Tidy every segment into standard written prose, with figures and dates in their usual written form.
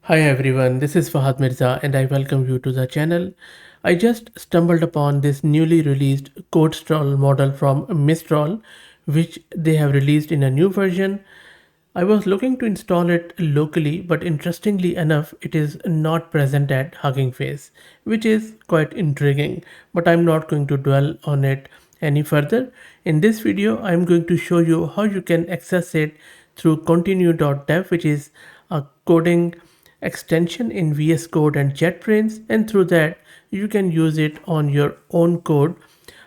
Hi everyone, this is Fahad Mirza and I welcome you to the channel. I just stumbled upon this newly released Codestral model from Mistral, which they have released in a new version. I was looking to install it locally, but interestingly enough, it is not present at Hugging Face, which is quite intriguing, but I'm not going to dwell on it any further. In this video, I'm going to show you how you can access it through Continue.Dev, which is a coding extension in VS Code and JetBrains, and through that you can use it on your own code.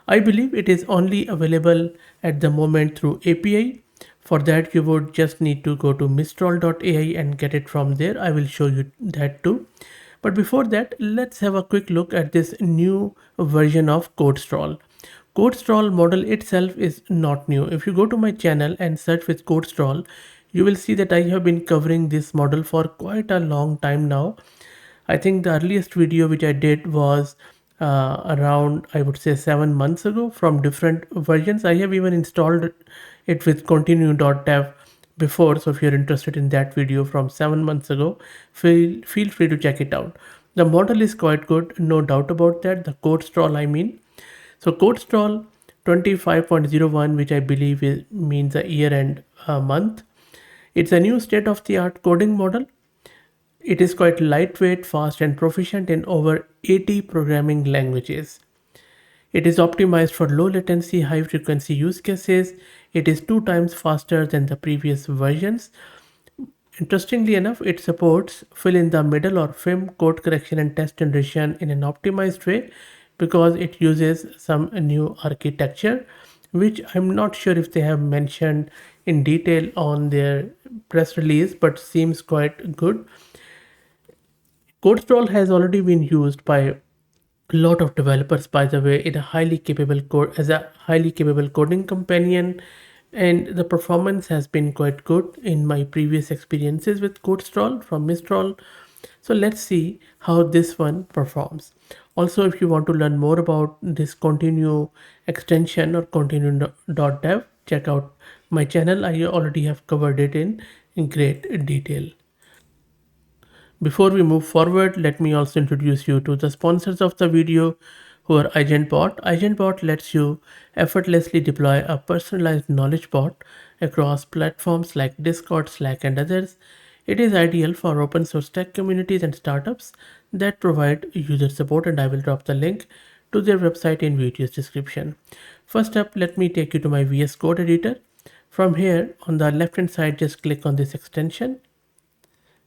I believe it is only available at the moment through API. For that you would just need to go to Mistral.ai and get it from there. I will show you that too. But before that, let's have a quick look at this new version of Codestral. Codestral model itself is not new. If you go to my channel and search with Codestral, you will see that I have been covering this model for quite a long time now. I think the earliest video which I did was around, I would say, 7 months ago from different versions. I have even installed it with Continue.Dev before. So if you're interested in that video from 7 months ago, feel free to check it out. The model is quite good, no doubt about that. The Codestral, I mean. So Codestral 25.01, which I believe means a year and a month. It's a new state-of-the-art coding model. It is quite lightweight, fast, and proficient in over 80 programming languages. It is optimized for low latency, high frequency use cases. It is 2 times faster than the previous versions. Interestingly enough, it supports fill in the middle or FIM code correction and test generation in an optimized way because it uses some new architecture, which I'm not sure if they have mentioned in detail on their press release, but seems quite good. Codestral has already been used by a lot of developers, by the way, in a highly capable code as a highly capable coding companion, and the performance has been quite good in my previous experiences with Codestral from Mistral. So let's see how this one performs. Also, if you want to learn more about this Continue extension or Continue.Dev, check out my channel. I already have covered it in great detail. Before we move forward, let me also introduce you to the sponsors of the video, who are AgentBot. AgentBot lets you effortlessly deploy a personalized knowledge bot across platforms like Discord, Slack, and others. It is ideal for open source tech communities and startups that provide user support, and I will drop the link to their website in video's description. First up, let me take you to my VS Code editor. From here, on the left hand side, just click on this extension,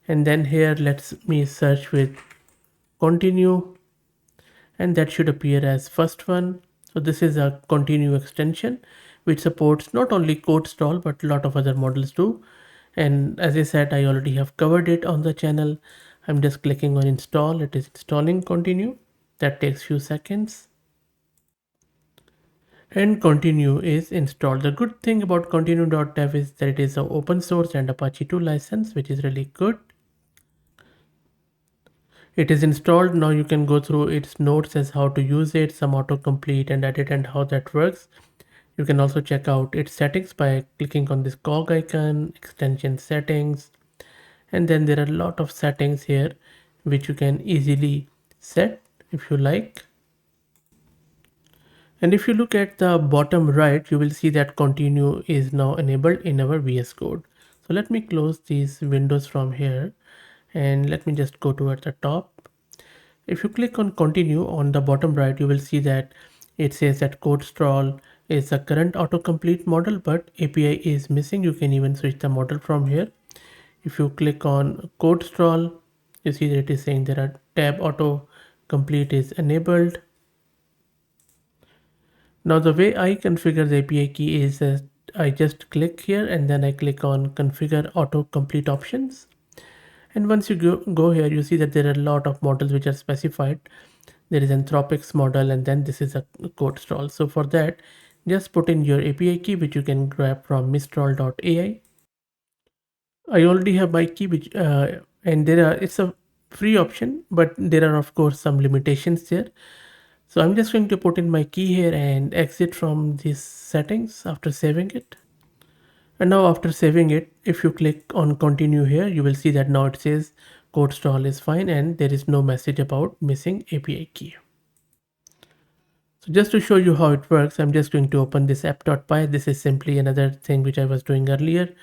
and then here let me search with Continue, and that should appear as first one. So this is a Continue extension which supports not only Codestral but a lot of other models too. And as I said, I already have covered it on the channel. I'm just clicking on install. It is installing Continue. That takes few seconds, and Continue is installed. The good thing about Continue.Dev is that it is an open source and Apache 2 license, which is really good. It is installed. Now you can go through its notes as how to use it, some autocomplete and edit and how that works. You can also check out its settings by clicking on this cog icon, extension settings, and then there are a lot of settings here which you can easily set if you like. And if you look at the bottom right, you will see that Continue is now enabled in our VS Code. So let me close these windows from here, and let me just go to at the top. If you click on Continue on the bottom right, you will see that it says that Codestral is a current autocomplete model, but API is missing. You can even switch the model from here. If you click on Codestral, you see that it is saying there are tab autocomplete is enabled. Now the way I configure the API key is that I just click here and then I click on configure autocomplete options. And once you go here, you see that there are a lot of models which are specified. There is Anthropic's model, and then this is a Codestral. So for that, just put in your API key, which you can grab from Mistral.ai. I already have my key, which and it's a free option, but there are of course some limitations there. So I'm just going to put in my key here and exit from these settings after saving it. And now after saving it, if you click on continue here, you will see that now it says Codestral is fine and there is no message about missing API key. So just to show you how it works, I'm just going to open this app.py. This is simply another thing which I was doing earlier.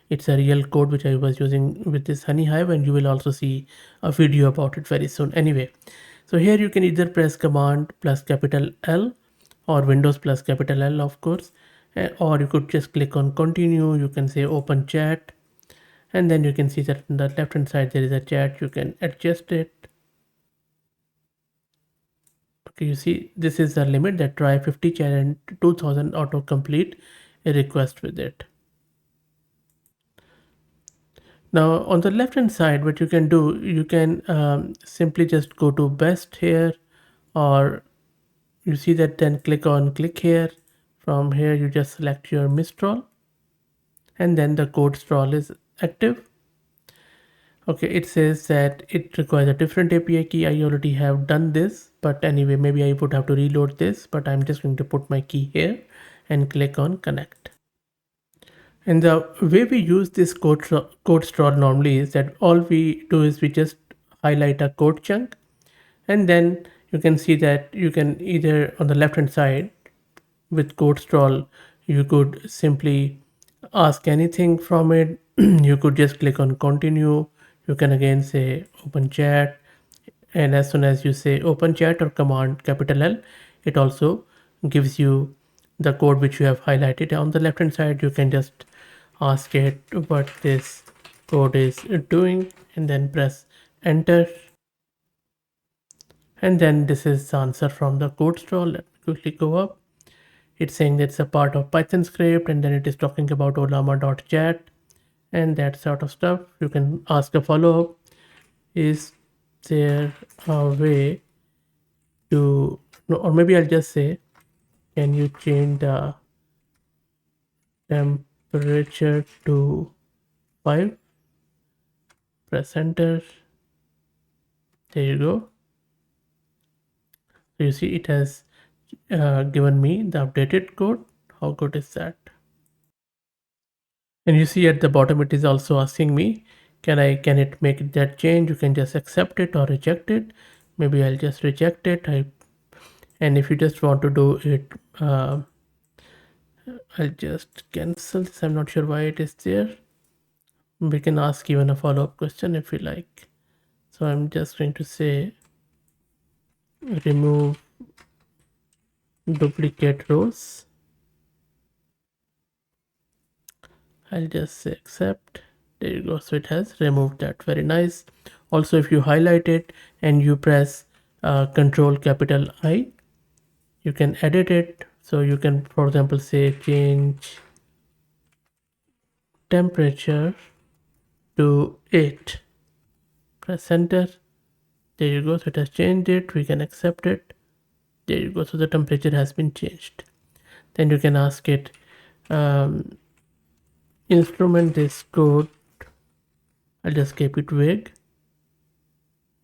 It's a real code which I was using with this Honey Hive, and you will also see a video about it very soon. Anyway, so here you can either press Command plus capital L or Windows plus capital L, of course, or you could just click on continue. You can say open chat, and then you can see that on the left hand side there is a chat. You can adjust it. Okay, you see this is the limit that try 50 chat and 2000 autocomplete a request with it. Now on the left hand side, what you can do, you can simply just go to best here, or you see that, then click here. From here you just select your Mistral, and then the Codestral is active. Okay, it says that it requires a different API key. I already have done this, but anyway, maybe I would have to reload this, but I'm just going to put my key here and click on connect. And the way we use this Codestral normally is that all we do is we just highlight a code chunk, and then you can see that you can either on the left hand side with Codestral, you could simply ask anything from it. You could just click on continue. You can again say open chat, and as soon as you say open chat or command capital L, it also gives you the code which you have highlighted. On the left hand side, you can just ask it what this code is doing, and then press enter, and then this is the answer from the Codestral. Let me quickly go up. It's saying that it's a part of Python script, and then it is talking about olama.chat and that sort of stuff. You can ask a follow-up. Is there a way to, no, or maybe I'll just say, can you change the temperature to 5? Press enter. There you go. So you see it has given me the updated code. How good is that? And you see at the bottom it is also asking me, can it make that change? You can just accept it or reject it. Maybe I'll just reject it. And if you just want to do it, I'll just cancel this. I'm not sure why it is there. We can ask even a follow-up question if we like. So I'm just going to say remove duplicate rows. I'll just say accept. There you go. So it has removed that. Very nice. Also, if you highlight it and you press control capital I, you can edit it. So you can, for example, say change temperature to 8. Press enter. There you go. So it has changed it. We can accept it. There you go. So the temperature has been changed. Then you can ask it, instrument this code. I'll just keep it vague.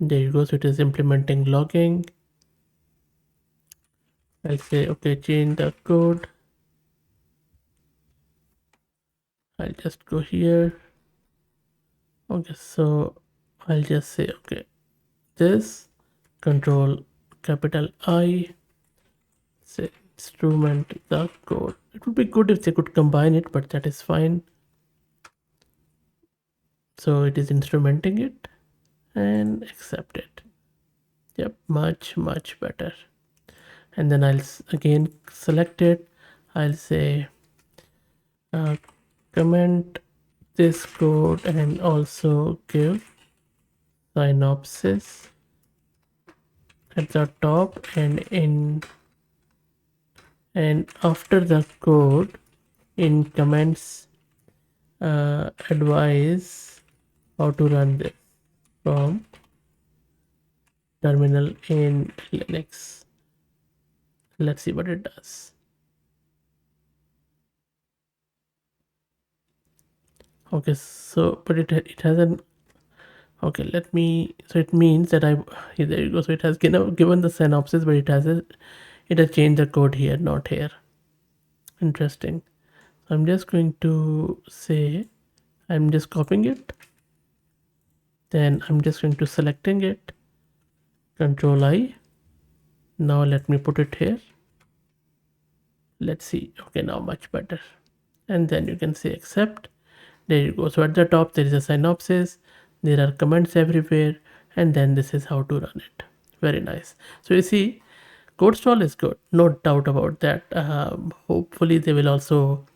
There you go. So it is implementing logging. I'll say okay, change the code. I'll just go here. Okay, so I'll just say okay, this control capital I, say instrument the code. It would be good if they could combine it, but that is fine. So it is instrumenting it and accept it. Yep, much better. And then I'll again select it. I'll say comment this code and also give synopsis at the top, and after the code in comments advise how to run this from terminal in Linux. Let's see what it does. Okay, so but it hasn't. Okay, let me. So it means that there you go. So it has given the synopsis, but it has changed the code here, not here. Interesting. I'm just going to say, I'm just copying it. Then I'm just going to selecting it, Control I. Now let me put it here. Let's see. Okay, now much better. And then you can say accept. There you go. So at the top there is a synopsis, there are comments everywhere, and then this is how to run it. Very nice. So you see, Codestral is good, no doubt about that. Hopefully they will also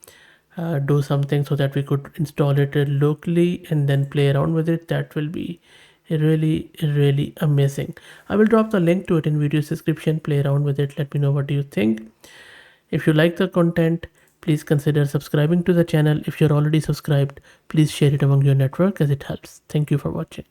do something so that we could install it locally and then play around with it. That will be really amazing. I will drop the link to it in video description. Play around with it, let me know what do you think. If you like the content, please consider subscribing to the channel. If you're already subscribed, please share it among your network as it helps. Thank you for watching.